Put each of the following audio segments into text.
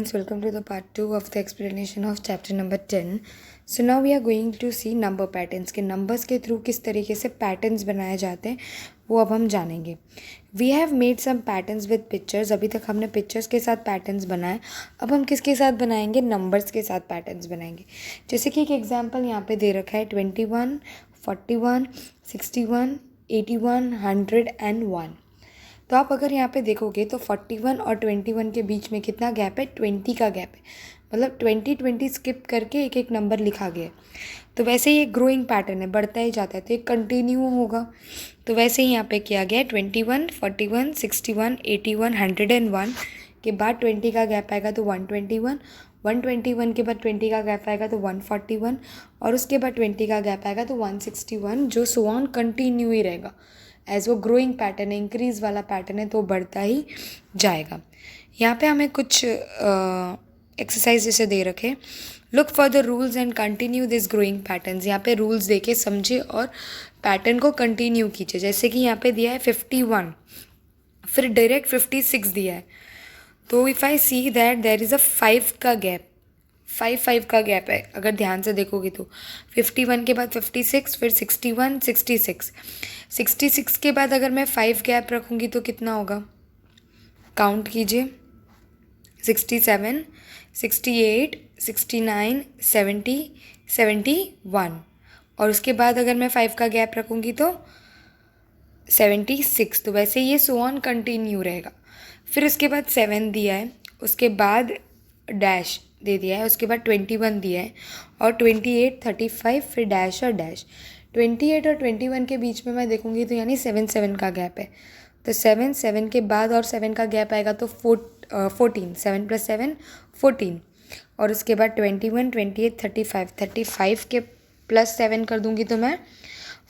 Welcome to the part 2 of the explanation of chapter number 10. So now we are going to see number patterns के numbers के through किस तरीके से patterns बनाए जाते हैं वो अब हम जानेंगे. We have made some patterns with pictures. अभी तक हमने pictures के साथ patterns बनाए. अब हम किसके साथ बनाएंगे? numbers के साथ patterns बनाएंगे. जैसे कि एक example यहाँ पे दे रखा है 21, 41, 61, 81, 100 and 1. तो आप अगर यहाँ पे देखोगे तो 41 और 21 के बीच में कितना गैप है? 20 का गैप है. मतलब 20 स्किप करके एक एक नंबर लिखा गया है. तो वैसे ही एक ग्रोइंग पैटर्न है, बढ़ता ही जाता है, तो एक कंटिन्यू होगा. तो वैसे ही यहाँ पे किया गया है 21, 41, 61, 81, 101 के बाद 20 का गैप आएगा तो 121, 121 के बाद 20 का गैप आएगा तो 141 और उसके बाद 20 का गैप आएगा तो 161, जो सो ऑन कंटिन्यू ही रहेगा. एज वो ग्रोइंग पैटर्न है, इंक्रीज़ वाला पैटर्न है, तो बढ़ता ही जाएगा. यहाँ पे हमें कुछ एक्सरसाइज जैसे दे रखे. Look for the rules and continue this growing patterns. यहाँ पे रूल्स देके समझे और पैटर्न को कंटिन्यू कीजिए. जैसे कि यहाँ पे दिया है 51, फिर डायरेक्ट 56 दिया है. तो if I see that there is a 5 का गैप, 5 का गैप है. अगर ध्यान से देखोगे तो 51 के बाद 56, फिर 61, 66 के बाद अगर मैं 5 गैप रखूँगी तो कितना होगा? काउंट कीजिए. 67, 68, 69, 70, 71 और उसके बाद अगर मैं 5 का गैप रखूँगी तो 76. तो वैसे ये सो ऑन कंटिन्यू रहेगा. फिर उसके बाद 7 दिया है, उसके बाद डैश दे दिया है, उसके बाद 21 दिया है और 28, 35 फिर डैश और डैश. 28 और 21 के बीच में मैं देखूँगी तो यानी 7 का गैप है. तो 7 के बाद और 7 का गैप आएगा तो 14, 7 + 7 14 और उसके बाद 21, 28, 35 के प्लस 7 कर दूँगी तो मैं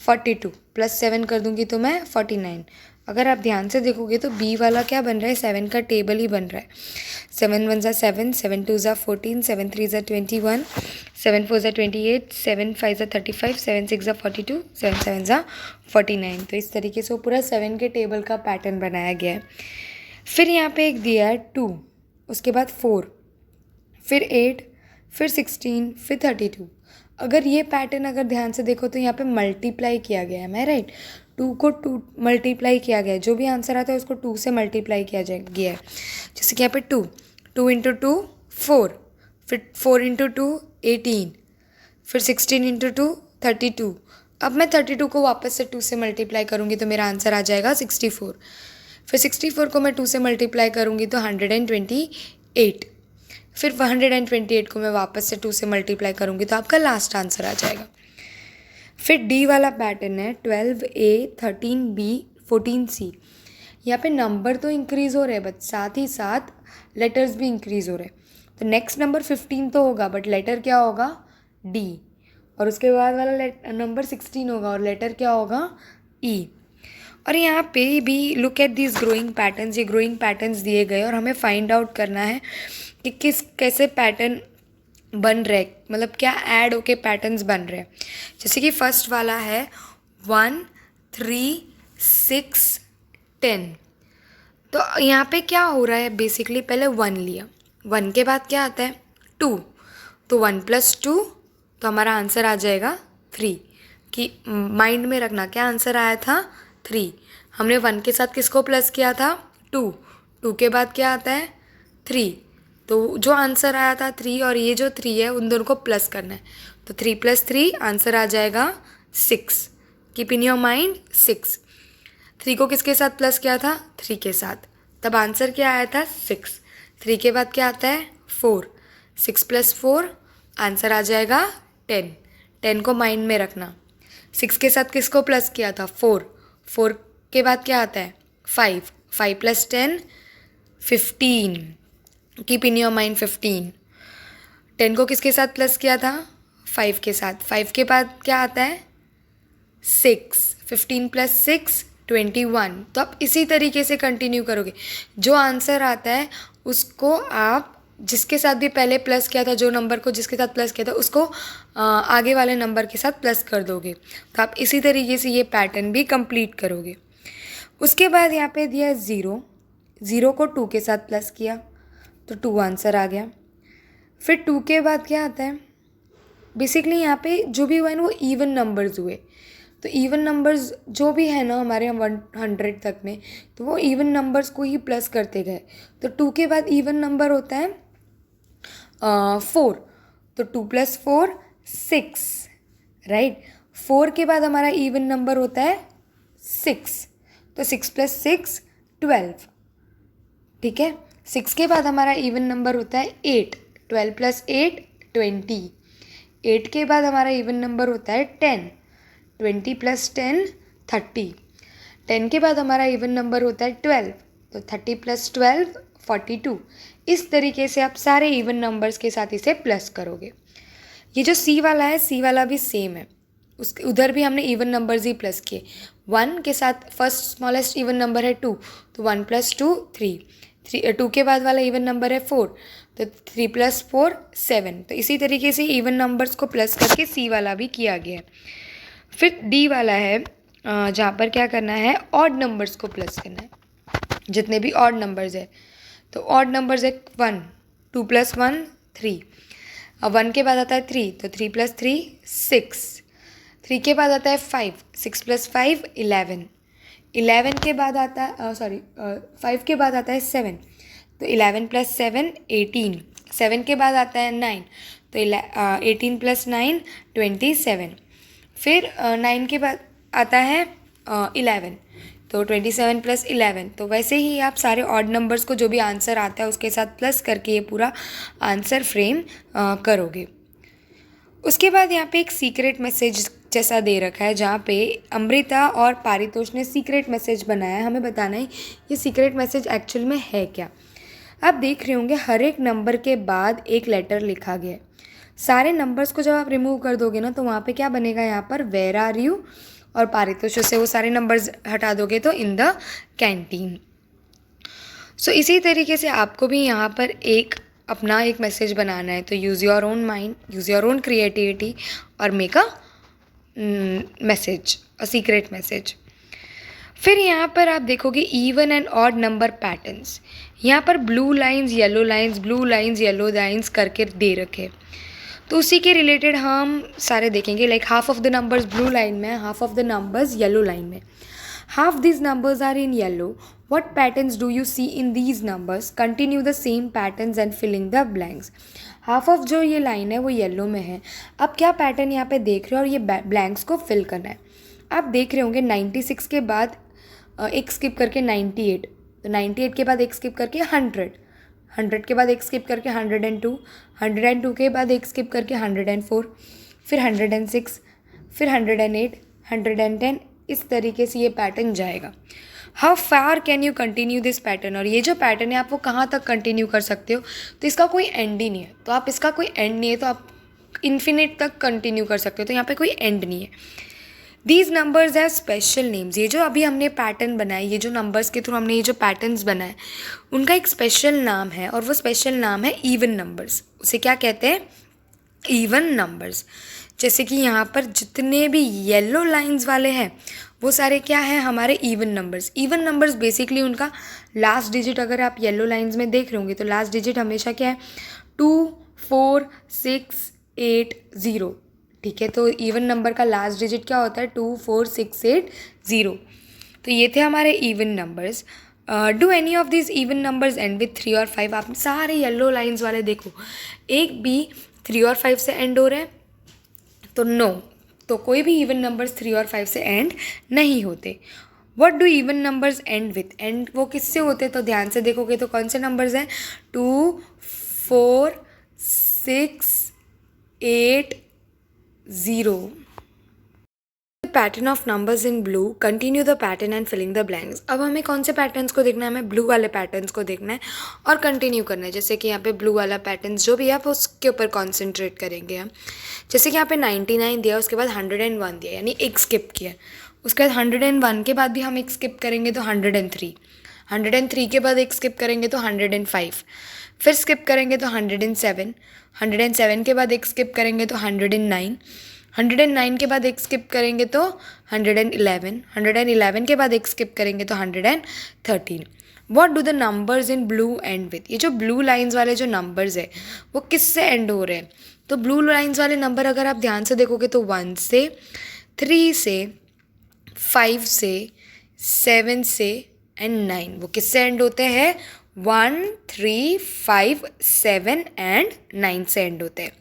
42, प्लस 7 कर दूँगी तो मैं 49. अगर आप ध्यान से देखोगे तो बी वाला क्या बन रहा है? 7 का टेबल ही बन रहा है. 7 1 ज़ा 7, 7 2 ज़ा 14, 7 3 ज़ा 21, 7 4 ज़ा 28, 7 5 ज़ा 35, 7 6 ज़ा 42, 7 7 ज़ा 49. तो इस तरीके से वो पूरा 7 के टेबल का पैटर्न बनाया गया है. फिर यहाँ पे एक दिया है 2, उसके बाद 4, फिर 8, फिर 16, फिर 32. अगर ये पैटर्न अगर ध्यान से देखो तो यहाँ पे मल्टीप्लाई किया गया है. मैं राइट 2 को 2 मल्टीप्लाई किया गया है. जो भी आंसर आता है उसको 2 से मल्टीप्लाई किया गया है. जैसे कि यहाँ पे 2 इंटू 2 4, फिर 4 इंटू 2 18, फिर 16 इंटू 2 32. अब मैं 32 को वापस से 2 से मल्टीप्लाई करूँगी तो मेरा आंसर आ जाएगा 64. फिर 64 को मैं 2 से मल्टीप्लाई करूँगी तो 128. फिर 128 को मैं वापस से 2 से मल्टीप्लाई करूँगी तो आपका लास्ट आंसर आ जाएगा. फिर डी वाला पैटर्न है 12A, 13B, 14C. यहाँ पे नंबर तो इंक्रीज़ हो रहे हैं बट साथ ही साथ लेटर्स भी इंक्रीज़ हो रहे हैं. तो नेक्स्ट नंबर 15 तो होगा बट लेटर क्या होगा? डी. और उसके बाद वाला नंबर 16 होगा और लेटर क्या होगा? ई. और यहाँ पे भी look at this growing patterns. ये ग्रोइंग पैटर्न्स दिए गए और हमें फाइंड आउट करना है कि कैसे पैटर्न बन रहे, मतलब क्या ऐड होके पैटर्न्स बन रहे हैं. जैसे कि फर्स्ट वाला है 1, 3, 6, 10. तो यहाँ पे क्या हो रहा है? बेसिकली पहले 1 लिया, 1 के बाद क्या आता है? 2. तो 1 + 2 तो हमारा आंसर आ जाएगा 3. कि माइंड में रखना क्या आंसर आया था? 3. हमने 1 के साथ किसको प्लस किया था? 2 के बाद क्या आता है? 3. तो जो आंसर आया था 3 और ये जो 3 है उन दोनों को प्लस करना है. तो 3 + 3 आंसर आ जाएगा 6. Keep in your mind 6. 3 को किसके साथ प्लस किया था? 3 के साथ. तब आंसर क्या आया था? 6. 3 के बाद क्या आता है? 4. 6 + 4 आंसर आ जाएगा 10. 10 को माइंड में रखना. 6 के साथ किसको प्लस किया था? 4. 4 के बाद क्या आता है? 5. 5 + 10 15. Keep in your mind 15. 10 को किसके साथ प्लस किया था? 5 के साथ. 5 के बाद क्या आता है? 6. 15 + 6 21. तो आप इसी तरीके से कंटिन्यू करोगे. जो आंसर आता है उसको आप जिसके साथ भी पहले प्लस किया था, जो नंबर को जिसके साथ प्लस किया था उसको आगे वाले नंबर के साथ प्लस कर दोगे. तो आप इसी तरीके से ये पैटर्न भी कंप्लीट करोगे. उसके बाद यहाँ पे दिया 0 को 2 के साथ प्लस किया तो 2 आंसर आ गया। फिर 2 के बाद क्या आता है, बेसिकली यहाँ पे जो भी हुआ है ना वो इवन नंबर्स हुए। तो इवन नंबर्स जो भी है ना हमारे यहाँ 100 तक में, तो वो इवन नंबर्स को ही प्लस करते गए। तो 2 के बाद इवन नंबर होता है 4, तो 2 + 4 6, राइट। 4 के बाद हमारा इवन नंबर होता है 6, तो 6 + 6 12, ठीक है। 6 के बाद हमारा इवन नंबर होता है 8, 12 + 8 20। 8 के बाद हमारा इवन नंबर होता है 10, 20 + 10 30। 10 के बाद हमारा इवन नंबर होता है 12, तो 30 + 12 42। इस तरीके से आप सारे इवन नंबर्स के साथ इसे प्लस करोगे। ये जो सी वाला है, सी वाला भी सेम है, उसके उधर भी हमने इवन नंबर्स ही प्लस किए। 1 के साथ फर्स्ट स्मॉलेस्ट इवन नंबर है 2, तो 1 + 2 3। 2 के बाद वाला इवन नंबर है 4, तो 3 + 4 7। तो इसी तरीके से इवन नंबर्स को प्लस करके सी वाला भी किया गया है। फिर डी वाला है जहाँ पर क्या करना है, ऑड नंबर्स को प्लस करना है, जितने भी ऑड नंबर्स है। तो ऑड नंबर्स है 1, 2 + 1 3। अब 1 के बाद आता है 3, तो 3 + 3 6। 3 के बाद आता है 5, 6 + 5 11। 11 के बाद आता है 5 के बाद आता है 7, तो 11 + 7 18। 7 के बाद आता है 9, तो 18 + 9 27। फिर 9 के बाद आता है 11, तो 27 + 11। तो वैसे ही आप सारे ऑड नंबर्स को जो भी आंसर आता है उसके साथ प्लस करके ये पूरा आंसर फ्रेम करोगे। उसके बाद यहाँ पे एक सीक्रेट मैसेज जैसा दे रखा है, जहाँ पे अमृता और पारितोष ने सीक्रेट मैसेज बनाया है। हमें बताना है ये सीक्रेट मैसेज एक्चुअल में है क्या। आप देख रहे होंगे हर एक नंबर के बाद एक लेटर लिखा गया है। सारे नंबर्स को जब आप रिमूव कर दोगे ना, तो वहाँ पे क्या बनेगा, यहाँ पर वेयर आर यू, और पारितोष से वो सारे नंबर्स हटा दोगे तो इन द कैंटीन। सो इसी तरीके से आपको भी यहाँ पर अपना एक मैसेज बनाना है। तो use your own mind, use your own creativity और make a message, a secret message. फिर यहाँ पर आप देखोगे even and odd number patterns. यहाँ पर blue lines, yellow lines, blue lines, yellow lines करके दे रखे। तो उसी के रिलेटेड हम सारे देखेंगे। Like half of the numbers blue line में, half of the numbers yellow line में। Half these numbers are in yellow. What patterns do you see in these numbers? Continue the same patterns and fill in the blanks. Half of जो ये line है वो yellow में है। अब क्या pattern यहाँ पे देख रहे हो और ये ब्लैंक्स को फिल करना है। आप देख रहे होंगे 96 के बाद एक स्किप करके 98, तो 98 के बाद एक स्किप करके 100, 100 के बाद एक स्किप करके 102, 102 के बाद एक स्किप करके 104, फिर 106, फिर 108, 110। इस तरीके से ये पैटर्न जाएगा। How far can you continue this pattern, और ये जो पैटर्न है आप वो कहाँ तक कंटिन्यू कर सकते हो। तो इसका कोई एंड ही नहीं है, तो आप इसका कोई एंड नहीं है, तो आप इन्फिनिट तक कंटिन्यू कर सकते हो। तो यहाँ पे कोई एंड नहीं है। These numbers have special names. ये जो अभी हमने पैटर्न बनाए, ये जो नंबर्स के थ्रू हमने ये जो पैटर्न्स बनाए, उनका एक स्पेशल नाम है, और वो स्पेशल नाम है इवन नंबर्स। उसे क्या कहते हैं, इवन नंबर्स। जैसे कि यहाँ पर जितने भी येलो लाइंस वाले हैं वो सारे क्या हैं, हमारे even numbers. Even numbers basically उनका लास्ट डिजिट, अगर आप येलो लाइंस में देख रहे होंगे तो लास्ट डिजिट हमेशा क्या है, 2 4 6 8 0, ठीक है। तो इवन नंबर का लास्ट डिजिट क्या होता है, 2 4 6 8 0। तो ये थे हमारे even numbers. Do any of this even numbers and with 3 और 5। आप सारे येलो लाइंस वाले देखो, एक भी 3 और 5 से एंड हो रहे हैं, तो नो, तो कोई भी इवन नंबर्स 3 और 5 से एंड नहीं होते। What do even numbers and with, and वो किससे होते, तो ध्यान से देखोगे तो कौन से नंबर्स हैं, 2 4 6 8 0। Pattern of numbers in blue, continue the pattern and filling the blanks. अब हमें कौन से पैटर्न्स को देखना है, हमें ब्लू वाले पैटर्न्स को देखना है और कंटिन्यू करना है। जैसे कि यहाँ पे ब्लू वाला पैटर्न जो भी है आप उसके ऊपर कॉन्सेंट्रेट करेंगे हम। जैसे कि यहाँ पे 99 दिया, उसके बाद 101 दिया, यानी एक स्किप किया। उसके बाद 101 के बाद भी हम एक स्किप करेंगे तो 103, 103 के बाद एक स्किप करेंगे तो 105, फिर स्किप करेंगे तो 107, 107 के बाद एक स्किप करेंगे तो 109, 109 के बाद एक स्किप करेंगे तो 111, 111 के बाद एक स्किप करेंगे तो 113। What do the numbers in blue and with, ये जो ब्लू लाइन्स वाले जो नंबर्स है वो किससे एंड हो रहे हैं? तो ब्लू लाइन्स वाले नंबर अगर आप ध्यान से देखोगे तो 1 से, 3 से, 5 से, 7 से एंड 9, वो किससे एंड होते हैं? 1, 3, 5, 7 एंड 9 से एंड होते हैं.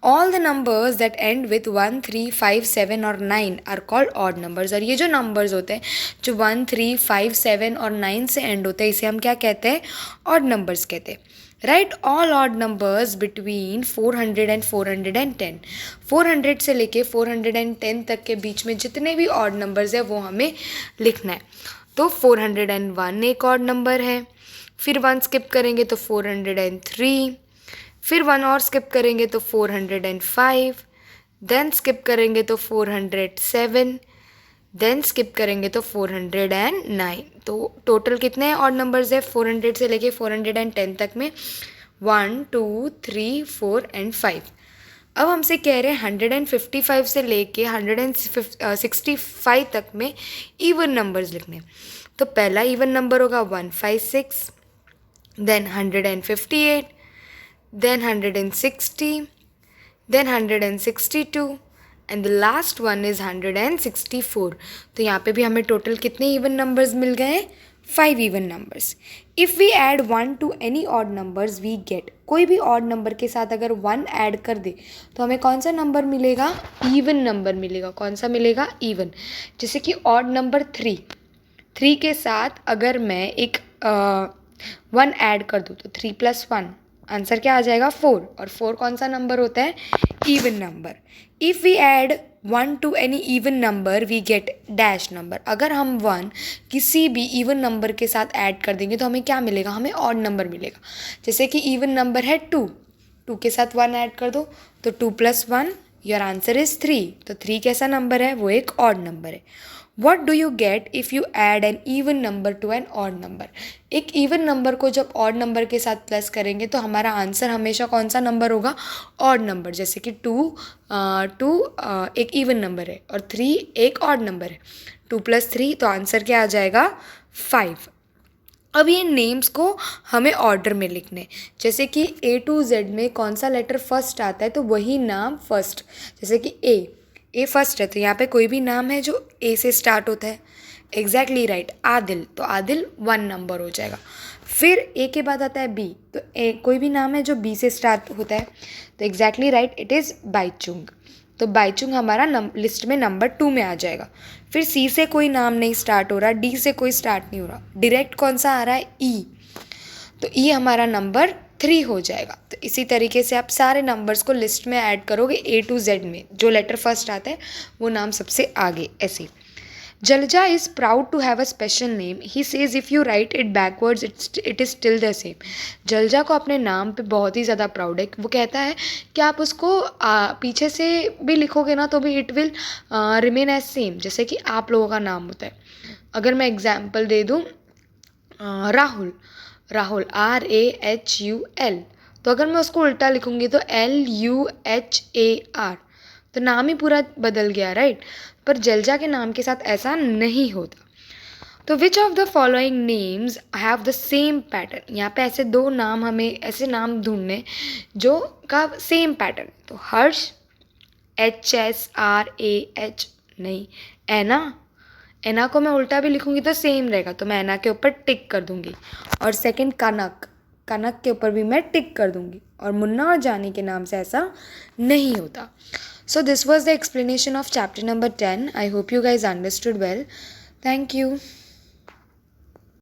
All the numbers that end with 1, 3, 5, 7 और 9 are called odd numbers. और ये जो numbers होते हैं जो 1, 3, 5, 7 और 9 से end होते हैं इसे हम क्या कहते हैं? odd numbers कहते हैं. Write all odd numbers between 400 and 410. 400 से लेके 410 तक के बीच में जितने भी odd numbers है वो हमें लिखना है. तो 401 एक odd number है, फिर 1 skip करेंगे तो 403, फिर 1 और स्किप करेंगे तो 405, देन स्किप करेंगे तो 407, देन स्किप करेंगे तो 409. तो टोटल कितने ऑड नंबर्स है 400 से लेके 410 तक में? 1, 2, 3, 4 एंड 5. अब हमसे कह रहे हैं 155 से लेके 165 तक में इवन नंबर्स लिखने. तो पहला इवन नंबर होगा 156, then 158, then 160, then 162 and the last one is 164. तो यहाँ पे भी हमें टोटल कितने इवन नंबर्स मिल गए हैं? 5 even numbers. If we add 1 to any odd numbers we get, कोई भी ऑड नंबर के साथ अगर 1 ऐड कर दे तो हमें कौन सा नंबर मिलेगा? इवन नंबर मिलेगा. कौन सा मिलेगा? इवन. जैसे कि ऑड नंबर 3 के साथ अगर मैं एक 1 ऐड कर दूँ तो 3 + 1 आंसर क्या आ जाएगा? 4. और 4 कौन सा नंबर होता है? Even number. If we add 1 to any even number we get dash number. अगर हम 1 किसी भी इवन नंबर के साथ ऐड कर देंगे तो हमें क्या मिलेगा? हमें ऑड नंबर मिलेगा. जैसे कि इवन नंबर है 2 के साथ 1 ऐड कर दो तो 2 + 1 योर आंसर इज़ 3. तो 3 कैसा नंबर है? वो एक ऑड नंबर है. What do you get if you add an even number to an odd number. एक इवन नंबर को जब ऑड नंबर के साथ प्लस करेंगे तो हमारा आंसर हमेशा कौन सा नंबर होगा? Odd number. जैसे कि 2 एक इवन नंबर है और 3 एक ऑड नंबर है. 2 + 3 तो आंसर क्या आ जाएगा? 5. अब ये नेम्स को हमें ऑर्डर में लिखने. जैसे कि A to Z में कौन सा लेटर फर्स्ट आता है तो वही नाम फर्स्ट. जैसे कि ए फर्स्ट है तो यहाँ पे कोई भी नाम है जो ए से स्टार्ट होता है. Exactly right. आदिल, तो आदिल 1 नंबर हो जाएगा. फिर ए के बाद आता है बी, तो कोई भी नाम है जो बी से स्टार्ट होता है तो exactly right it is Baichung. तो बाईचुंग हमारा लिस्ट में नंबर 2 में आ जाएगा. फिर सी से कोई नाम नहीं स्टार्ट हो रहा, डी से कोई स्टार्ट नहीं हो रहा, डायरेक्ट कौन सा आ रहा है? ई. तो ई हमारा नंबर 3 हो जाएगा. तो इसी तरीके से आप सारे नंबर्स को लिस्ट में ऐड करोगे A to Z में जो लेटर फर्स्ट आता है वो नाम सबसे आगे. ऐसे Jalaja is proud to have a special name. He says if you write it backwards it is still the same. Jalaja को अपने नाम पे बहुत ही ज़्यादा प्राउड है. वो कहता है कि आप उसको पीछे से भी लिखोगे ना तो भी it will remain as same. जैसे कि आप लोगों का नाम होता है. अगर मैं एग्जाम्पल दे दूँ राहुल RAHUL, तो अगर मैं उसको उल्टा लिखूँगी तो LUHAR, तो नाम ही पूरा बदल गया, राइट. पर जलजा के नाम के साथ ऐसा नहीं होता. तो which of the following names have the same pattern. यहाँ पे ऐसे 2 नाम, हमें ऐसे नाम ढूंढने जो का सेम पैटर्न. तो हर्ष HSRAH नहीं. एना को मैं उल्टा भी लिखूँगी तो सेम रहेगा, तो मैं एना के ऊपर टिक कर दूँगी. और सेकंड कनक के ऊपर भी मैं टिक कर दूँगी. और मुन्ना और जानी के नाम से ऐसा नहीं होता. So this was the explanation of chapter number 10. I hope you guys understood well. Thank you.